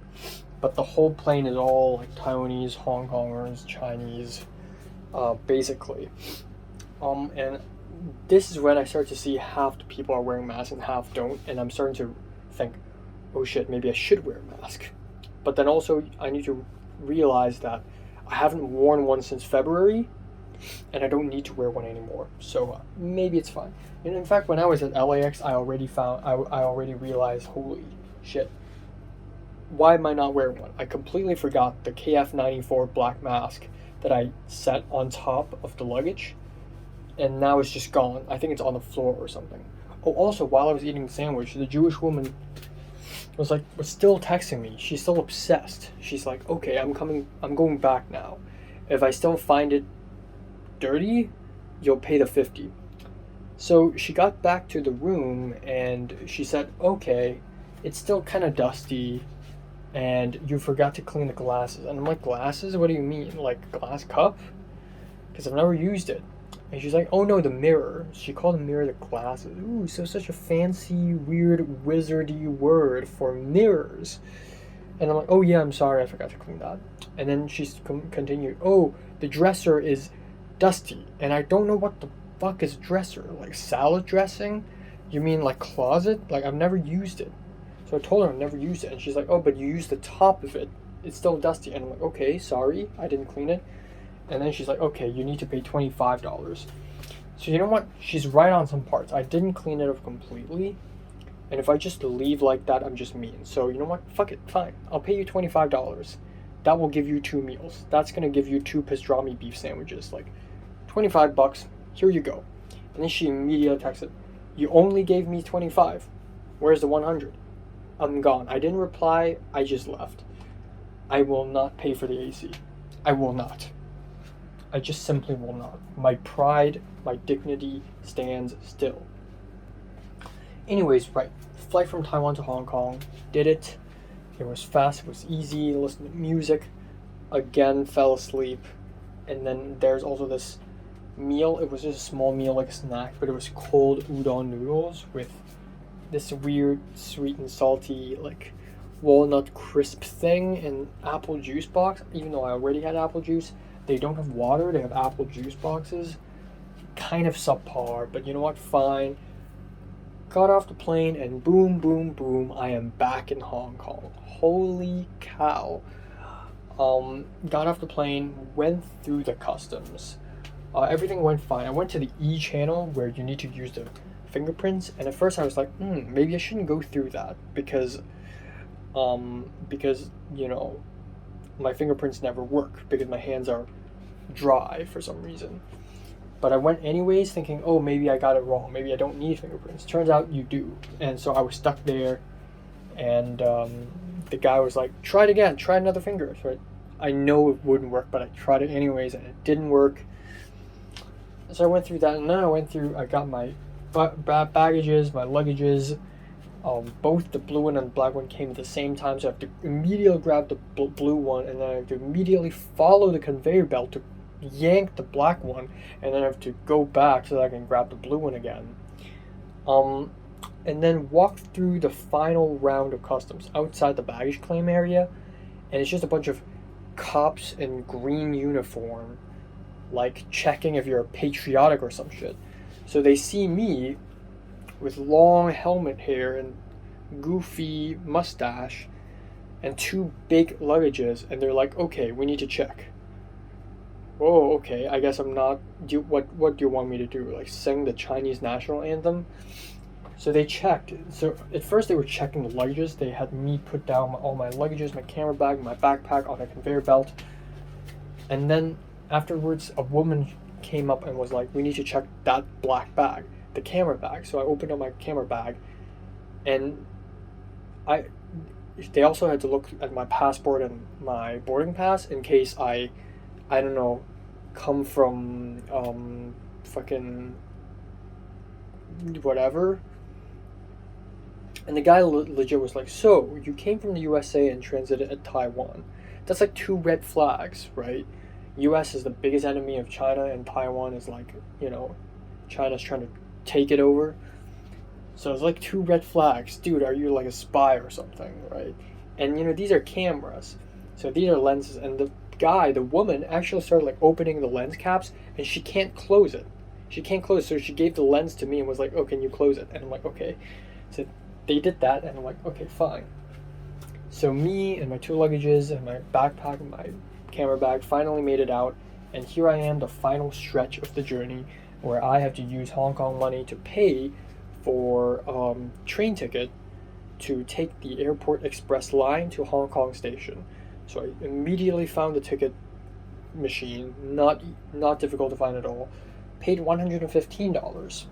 But the whole plane is all like Taiwanese, Hong Kongers, Chinese, basically. And this is when I start to see half the people are wearing masks and half don't, and I'm starting to think, oh shit, maybe I should wear a mask. But then also I need to realize that I haven't worn one since February, and I don't need to wear one anymore. So maybe it's fine. And in fact, when I was at LAX, I already realized, holy shit, why am I not wearing one? I completely forgot the KF94 black mask that I set on top of the luggage, and now it's just gone. I think it's on the floor or something. Oh, also, while I was eating the sandwich, the Jewish woman was still texting me. She's still obsessed. She's like, okay, I'm going back now. If I still find it dirty, you'll pay the 50. So she got back to the room and she said, okay, it's still kind of dusty and you forgot to clean the glasses. And I'm like, glasses? What do you mean? Like glass cup? Because I've never used it. And she's like, oh no, the mirror. She called the mirror the glasses. Ooh, so such a fancy, weird, wizardy word for mirrors. And I'm like, oh yeah, I'm sorry, I forgot to clean that. And then she's continued, oh, the dresser is dusty. And I don't know what the fuck is dresser. Like salad dressing? You mean like closet? Like I've never used it. So I told her I've never used it. And she's like, oh, but you used the top of it. It's still dusty. And I'm like, okay, sorry, I didn't clean it. And then she's like, okay, you need to pay $25. So you know what? She's right on some parts. I didn't clean it up completely. And if I just leave like that, I'm just mean. So you know what? Fuck it. Fine. I'll pay you $25. That will give you 2 meals. That's going to give you 2 pastrami beef sandwiches. Like, $25. Here you go. And then she immediately texted, you only gave me 25. Where's the 100? I'm gone. I didn't reply. I just left. I will not pay for the AC. I will not. I just simply will not. My pride, my dignity stands still. Anyways, right. Flight from Taiwan to Hong Kong. Did it. It was fast. It was easy. Listened to music. Again, fell asleep. And then there's also this meal. It was just a small meal, like a snack, but it was cold udon noodles with this weird sweet and salty, like walnut crisp thing in apple juice box. Even though I already had apple juice, they don't have water, they have apple juice boxes. Kind of subpar, but you know what, fine. Got off the plane and boom, boom, boom, I am back in Hong Kong. Holy cow. Got off the plane, went through the customs. Everything went fine. I went to the E channel where you need to use the fingerprints, and at first I was like, maybe I shouldn't go through that because you know, my fingerprints never work because my hands are dry for some reason. But I went anyways thinking, oh, maybe I got it wrong. Maybe I don't need fingerprints. Turns out you do. And so I was stuck there, and the guy was like, try it again, try another finger. So I know it wouldn't work, but I tried it anyways, and it didn't work. So I went through that, and then I got my baggages, my luggages. Both the blue one and the black one came at the same time, so I have to immediately grab the blue one, and then I have to immediately follow the conveyor belt to yank the black one, and then I have to go back so that I can grab the blue one again. And then walk through the final round of customs outside the baggage claim area, and it's just a bunch of cops in green uniform, like checking if you're patriotic or some shit. So they see me with long helmet hair and goofy mustache and 2 big luggages, and they're like, okay, we need to check. Oh, okay, I guess I'm not, what do you want me to do? Like sing the Chinese national anthem? So they checked. So at first they were checking the luggages. They had me put down all my luggages, my camera bag, my backpack on a conveyor belt. And then afterwards, a woman came up and was like, "We need to check that black bag, the camera bag." So I opened up my camera bag, and they also had to look at my passport and my boarding pass in case I don't know, come from fucking whatever. And the guy legit was like, "So you came from the USA and transited at Taiwan." That's like 2 red flags, right? US is the biggest enemy of China, and Taiwan is like, you know, China's trying to take it over. So it's like 2 red flags. Dude, are you like a spy or something, right? And you know, these are cameras. So these are lenses, and the woman actually started like opening the lens caps, and she can't close it. She can't close it, so she gave the lens to me and was like, "Oh, can you close it?" And I'm like, "Okay." So they did that, and I'm like, "Okay, fine." So me and my 2 luggages and my backpack and my camera bag finally made it out, and here I am, the final stretch of the journey, where I have to use Hong Kong money to pay for train ticket to take the Airport Express line to Hong Kong station. So I immediately found the ticket machine, not difficult to find at all. Paid $115,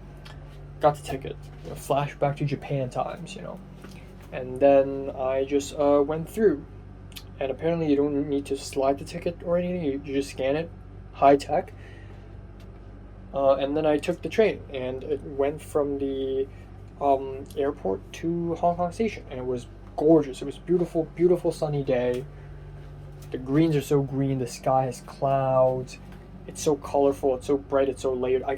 got the ticket. You know, flashback to Japan times, you know. And then I just went through. And apparently you don't need to slide the ticket or anything, you just scan it, high tech. And then I took the train, and it went from the airport to Hong Kong station, and it was gorgeous. It was beautiful, beautiful sunny day. The greens are so green, the sky has clouds, it's so colorful, it's so bright, it's so layered. I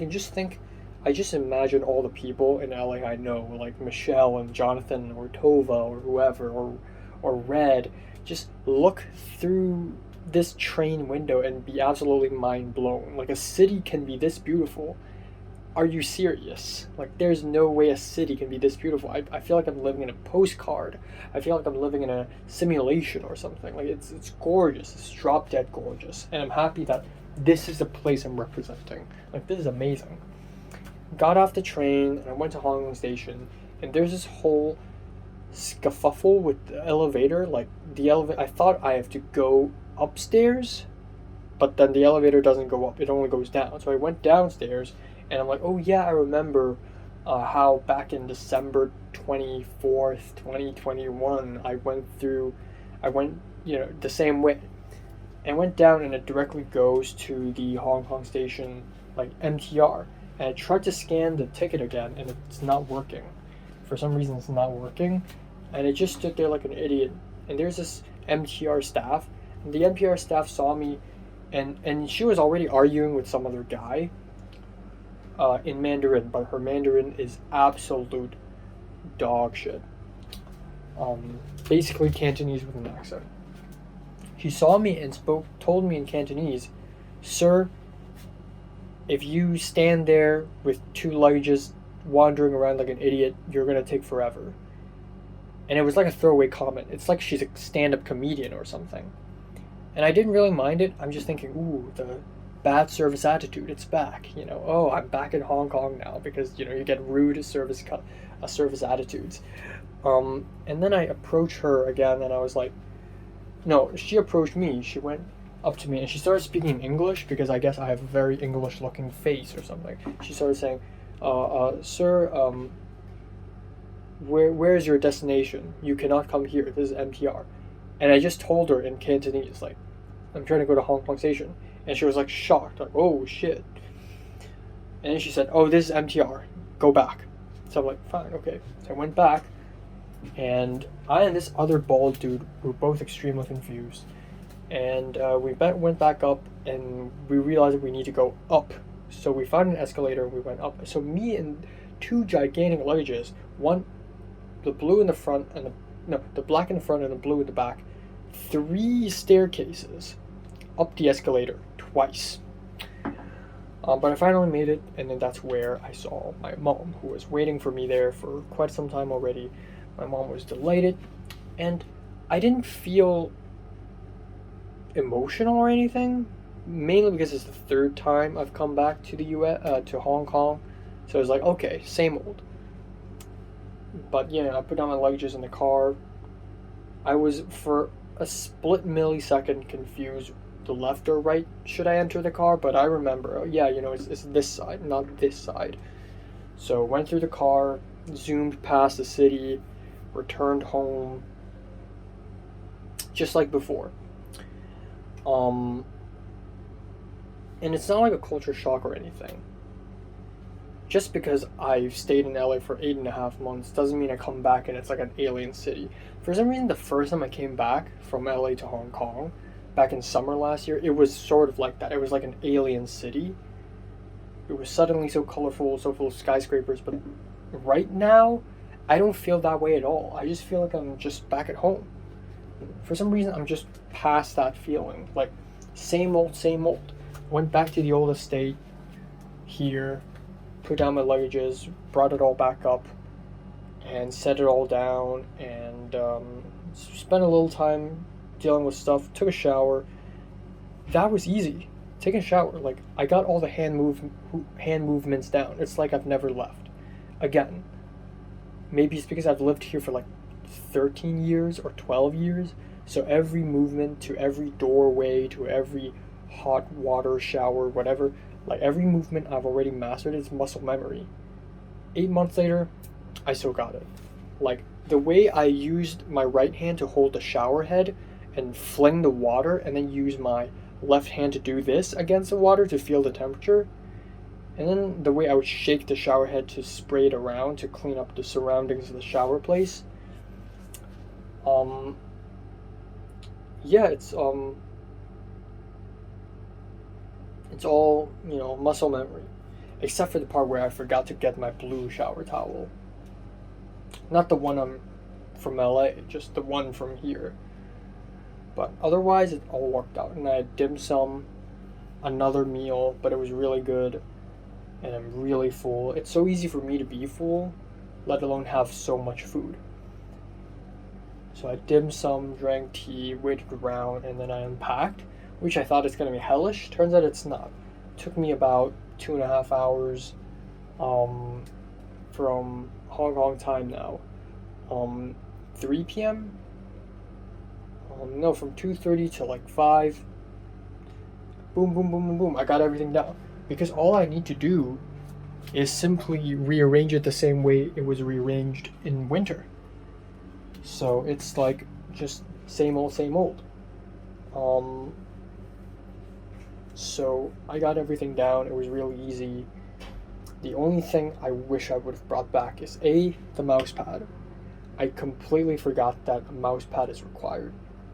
just imagine all the people in LA I know, like Michelle and Jonathan or Tova or whoever, or Red, just look through this train window and be absolutely mind blown. Like, a city can be this beautiful. Are you serious? Like, there's no way a city can be this beautiful. I feel like I'm living in a postcard. I feel like I'm living in a simulation or something. Like, it's gorgeous. It's drop dead gorgeous. And I'm happy that this is the place I'm representing. Like, this is amazing. Got off the train and I went to Hong Kong station, and there's this whole scuffle with the elevator. Like, the elevator, I thought I have to go upstairs, but then the elevator doesn't go up, it only goes down. So I went downstairs, and I'm like, oh yeah, I remember how back in December 24th, 2021, I went, you know, the same way. And went down, and it directly goes to the Hong Kong station, like MTR. And I tried to scan the ticket again, and it's not working. For some reason, it's not working. And I just stood there like an idiot. And there's this MTR staff, and the MTR staff saw me, and she was already arguing with some other guy in Mandarin, but her Mandarin is absolute dog shit. Basically Cantonese with an accent. She saw me and told me in Cantonese, "Sir, if you stand there with 2 luggages wandering around like an idiot, you're gonna take forever." And it was like a throwaway comment. It's like she's a stand-up comedian or something. And I didn't really mind it. I'm just thinking, ooh, the bad service attitude, it's back. You know, oh, I'm back in Hong Kong now, because, you know, you get rude service attitudes. And then I approached her again, and I was like, no, she approached me. She went up to me, and she started speaking English, because I guess I have a very English-looking face or something. She started saying, "Sir, where's your destination? You cannot come here. This is MTR." And I just told her in Cantonese, like, I'm trying to go to Hong Kong station. And she was like shocked, like, oh shit. And then she said, oh, this is MTR, go back. So I'm like, fine, okay. So I went back, and I and this other bald dude were both extremely confused. And we went back up, and we realized that we need to go up. So we found an escalator, and we went up. So me and 2 gigantic luggages, one, the blue in the front, and the black in the front and the blue in the back, 3 staircases up the escalator twice. But I finally made it, and then that's where I saw my mom, who was waiting for me there for quite some time already. My mom was delighted, and I didn't feel emotional or anything, mainly because it's the 3rd time I've come back to the US, to Hong Kong. So it's like, okay, same old. But yeah, I put down my luggages in the car. I was for a split millisecond confused the left or right should I enter the car, but I remember, oh, yeah, it's this side, not this side. So went through the car, zoomed past the city, returned home, just like before. And it's not like a culture shock or anything. Just because I've stayed in LA for 8.5 months doesn't mean I come back and it's like an alien city. For some reason, the first time I came back from LA to Hong Kong, back in summer last year, it was sort of like that. It was like an alien city. It was suddenly so colorful, so full of skyscrapers, but right now, I don't feel that way at all. I just feel like I'm just back at home. For some reason, I'm just past that feeling. Like, same old, same old. Went back to the old estate here, put down my luggages, brought it all back up, and set it all down, and spent a little time dealing with stuff, took a shower. That was easy. Taking a shower, like, I got all the hand movements down. It's like I've never left. Again, maybe it's because I've lived here for like 13 years or 12 years, so every movement to every doorway to every hot water shower, whatever, like every movement I've already mastered. It's muscle memory. 8 months later, I still got it. Like the way I used my right hand to hold the shower head and fling the water, and then use my left hand to do this against the water to feel the temperature, and then the way I would shake the shower head to spray it around to clean up the surroundings of the shower place. Yeah, it's all, muscle memory. Except for the part where I forgot to get my blue shower towel. Not the one from LA, just the one from here. But otherwise, it all worked out. And I had dim sum, another meal, but it was really good. And I'm really full. It's so easy for me to be full, let alone have so much food. So I dim sum, drank tea, waited around, and then I unpacked, which I thought it's going to be hellish. Turns out it's not. It took me about 2.5 hours from Hong Kong time now. 3 p.m.? No, from 2:30 to like 5. Boom, boom, boom, boom, boom. I got everything down. Because all I need to do is simply rearrange it the same way it was rearranged in winter. So it's like just same old, same old. So I got everything down. It was really easy. The only thing I wish I would have brought back is A, the mouse pad. I completely forgot that a mouse pad is required.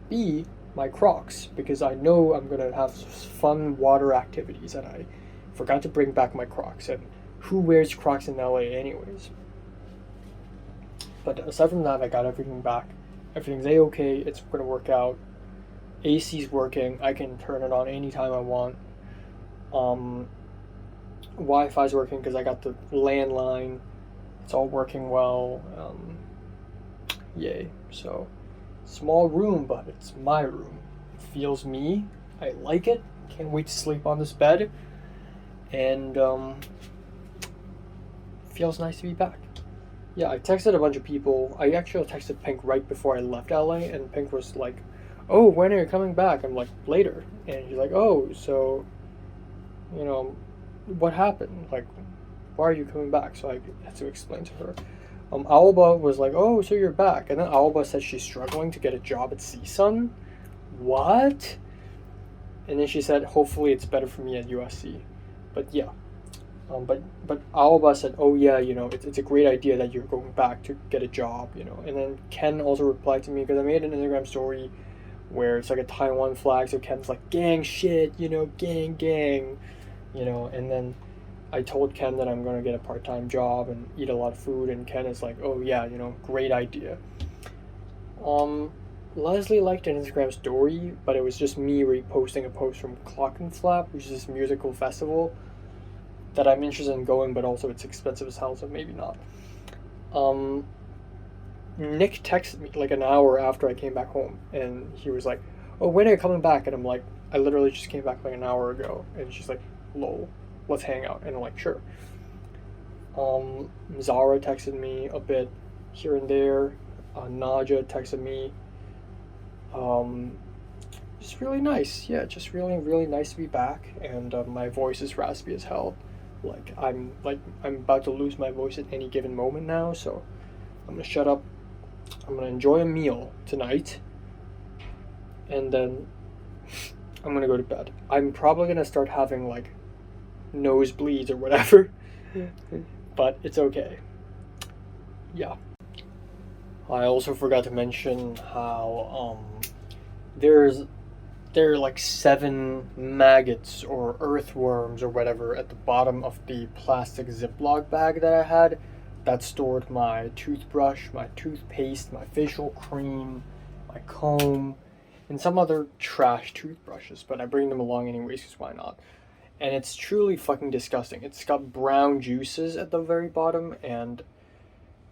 B, my Crocs, because I know I'm gonna have fun water activities, and I forgot to bring back my Crocs. And who wears Crocs in LA anyways? But aside from that, I got everything back. Everything's A-okay. It's gonna work out. AC's working. I can turn it on anytime I want. Wi-Fi's working because I got the landline. It's all working well. Yay. So, small room, but it's my room. It feels me. I like it. Can't wait to sleep on this bed. And feels nice to be back. Yeah, I texted a bunch of people. I actually texted Pink right before I left LA, and Pink was like, "Oh, when are you coming back?" I'm like, "Later." And she's like, "Oh, so, what happened? Like, why are you coming back?" So I had to explain to her. Alba was like, "Oh, so you're back." And then Alba said she's struggling to get a job at CSUN. What? And then she said, hopefully it's better for me at USC. But yeah. But Alba said, "Oh yeah, it's a great idea that you're going back to get a job, And then Ken also replied to me because I made an Instagram story where it's like a Taiwan flag, so Ken's like, "Gang shit, gang, and then I told Ken that I'm gonna get a part-time job and eat a lot of food, and Ken is like, "Oh yeah, great idea." Leslie liked an Instagram story, but it was just me reposting a post from Clockenflap, which is this musical festival that I'm interested in going, but also it's expensive as hell, so maybe not. Nick texted me like an hour after I came back home, and he was like, "Oh, when are you coming back?" And I'm like, "I literally just came back like an hour ago." And she's like, "Lol, let's hang out." And I'm like, "Sure." Zara texted me a bit. here and there. Naja texted me. Just really nice. Yeah, just really, really nice to be back. And my voice is raspy as hell. I'm about to lose my voice at any given moment now. So I'm gonna shut up. I'm gonna enjoy a meal tonight, and then I'm gonna go to bed. I'm probably gonna start having like nosebleeds or whatever, but it's okay. Yeah. I also forgot to mention how there are like 7 maggots or earthworms or whatever at the bottom of the plastic Ziploc bag that I had that stored my toothbrush, my toothpaste, my facial cream, my comb, and some other trash toothbrushes, but I bring them along anyways because why not? And it's truly fucking disgusting. It's got brown juices at the very bottom, and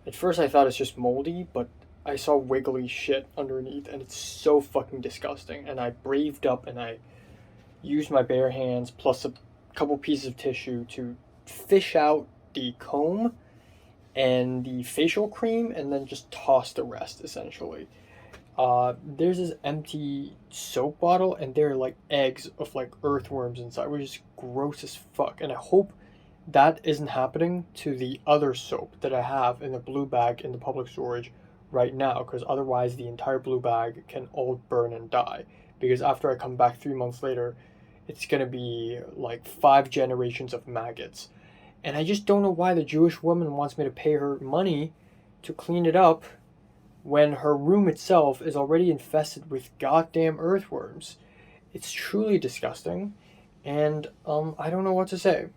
at first I thought it's just moldy, but I saw wiggly shit underneath, and it's so fucking disgusting. And I braved up and I used my bare hands plus a couple pieces of tissue to fish out the comb and the facial cream, and then just toss the rest essentially. There's this empty soap bottle, and there are like eggs of like earthworms inside, which is gross as fuck. And I hope that isn't happening to the other soap that I have in the blue bag in the public storage right now, because otherwise the entire blue bag can all burn and die. Because after I come back 3 months later, it's gonna be like 5 generations of maggots. And I just don't know why the Jewish woman wants me to pay her money to clean it up when her room itself is already infested with goddamn earthworms. It's truly disgusting, and I don't know what to say.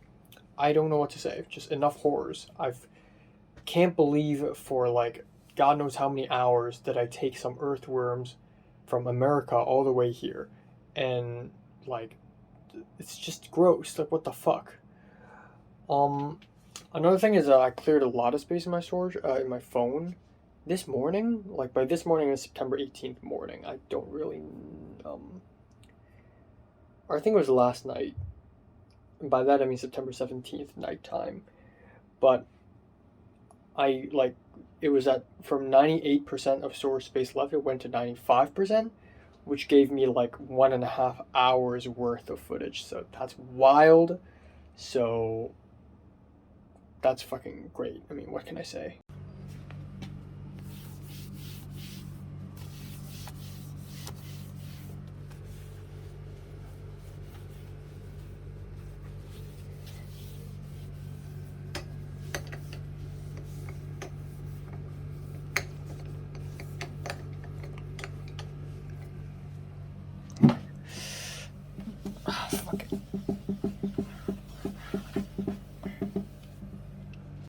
I don't know what to say. Just enough horrors. Can't believe for like God knows how many hours that I take some earthworms from America all the way here, and like it's just gross. Like what the fuck? Another thing is I cleared a lot of space in my storage in my phone this morning. Like by this morning is September 18th morning. I don't really or I think it was last night. And by that I mean September 17th nighttime. But it was at from 98% of storage space left, it went to 95%, which gave me like 1.5 hours worth of footage. So that's wild. So that's fucking great. I mean, what can I say? Fuck it.